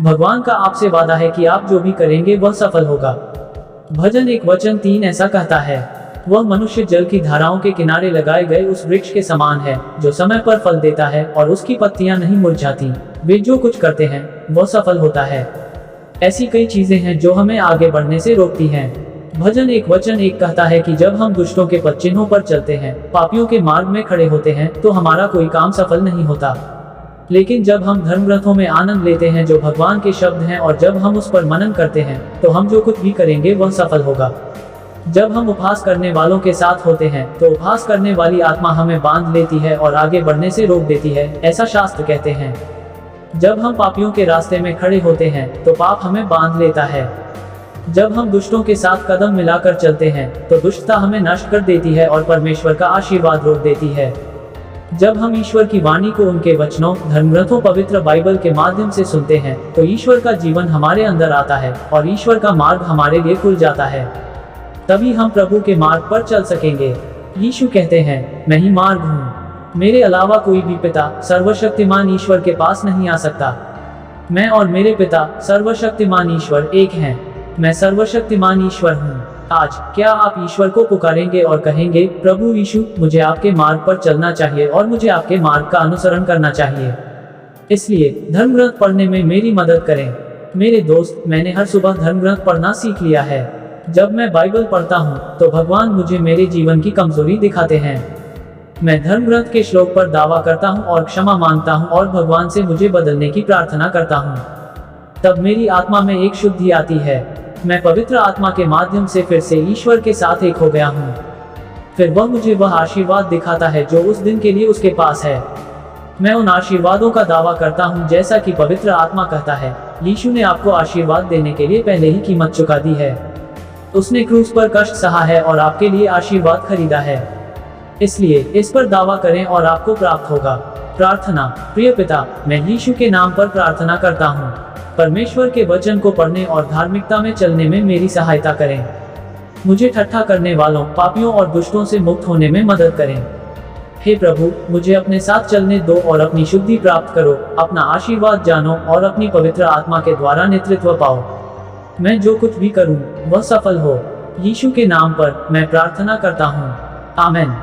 भगवान का आपसे वादा है कि आप जो भी करेंगे वह सफल होगा। भजन 1:3 ऐसा कहता है, वह मनुष्य जल की धाराओं के किनारे लगाए गए उस वृक्ष के समान है जो समय पर फल देता है और उसकी पत्तियां नहीं मुरझाती। वे जो कुछ करते हैं वह सफल होता है। ऐसी कई चीजें हैं जो हमें आगे बढ़ने से रोकती हैं। भजन 1:1 कहता है कि जब हम दुष्टों के पथ चिन्हों पर चलते हैं, पापियों के मार्ग में खड़े होते हैं, तो हमारा कोई काम सफल नहीं होता। लेकिन जब हम धर्म ग्रंथों में आनंद लेते हैं जो भगवान के शब्द हैं, और जब हम उस पर मनन करते हैं, तो हम जो कुछ भी करेंगे वह सफल होगा। जब हम उपहास करने वालों के साथ होते हैं, तो उपहास करने वाली आत्मा हमें बांध लेती है और आगे बढ़ने से रोक देती है, ऐसा शास्त्र कहते हैं। जब हम पापियों के रास्ते में खड़े होते हैं, तो पाप हमें बांध लेता है। जब हम दुष्टों के साथ कदम मिलाकर चलते हैं, तो दुष्टता हमें नष्ट कर देती है और परमेश्वर का आशीर्वाद रोक देती है। जब हम ईश्वर की वाणी को उनके वचनों, धर्मग्रंथों, पवित्र बाइबल के माध्यम से सुनते हैं, तो ईश्वर का जीवन हमारे अंदर आता है और ईश्वर का मार्ग हमारे लिए खुल जाता है। तभी हम प्रभु के मार्ग पर चल सकेंगे। यीशु कहते हैं, मैं ही मार्ग हूँ, मेरे अलावा कोई भी पिता सर्वशक्तिमान ईश्वर के पास नहीं आ सकता। मैं और मेरे पिता सर्वशक्तिमान ईश्वर एक हैं। मैं सर्वशक्तिमान ईश्वर हूँ। आज क्या आप ईश्वर को पुकारेंगे और कहेंगे, प्रभु यीशु, मुझे आपके मार्ग पर चलना चाहिए और मुझे आपके मार्ग का अनुसरण करना चाहिए। इसलिए धर्म ग्रंथ पढ़ने में मेरी मदद करें। मेरे दोस्त, मैंने हर सुबह धर्म ग्रंथ पढ़ना सीख लिया है। जब मैं बाइबल पढ़ता हूँ, तो भगवान मुझे मेरे जीवन की कमजोरी दिखाते हैं। मैं धर्म ग्रंथ के श्लोक पर दावा करता हूँ और क्षमा मांगता हूँ और भगवान से मुझे बदलने की प्रार्थना करता हूँ। तब मेरी आत्मा में एक शुद्धि आती है। मैं पवित्र आत्मा के माध्यम से फिर से ईश्वर के साथ एक हो गया हूँ। फिर वह मुझे वह आशीर्वाद दिखाता है जो उस दिन के लिए उसके पास है। मैं उन आशीर्वादों का दावा करता हूँ जैसा कि पवित्र आत्मा कहता है। यीशु ने आपको आशीर्वाद देने के लिए पहले ही कीमत चुका दी है। उसने क्रूस पर कष्ट सहा है और आपके लिए आशीर्वाद खरीदा है। इसलिए इस पर दावा करें और आपको प्राप्त होगा। प्रार्थना। प्रिय पिता, मैं यीशु के नाम पर प्रार्थना करता हूँ। परमेश्वर के वचन को पढ़ने और धार्मिकता में चलने में मेरी सहायता करें। मुझे ठट्ठा करने वालों, पापियों और दुष्टों से मुक्त होने में मदद करें। हे प्रभु, मुझे अपने साथ चलने दो और अपनी शुद्धि प्राप्त करो। अपना आशीर्वाद जानो और अपनी पवित्र आत्मा के द्वारा नेतृत्व पाओ। मैं जो कुछ भी करूं, वह सफल हो। यीशु के नाम पर मैं प्रार्थना करता हूं। आमीन।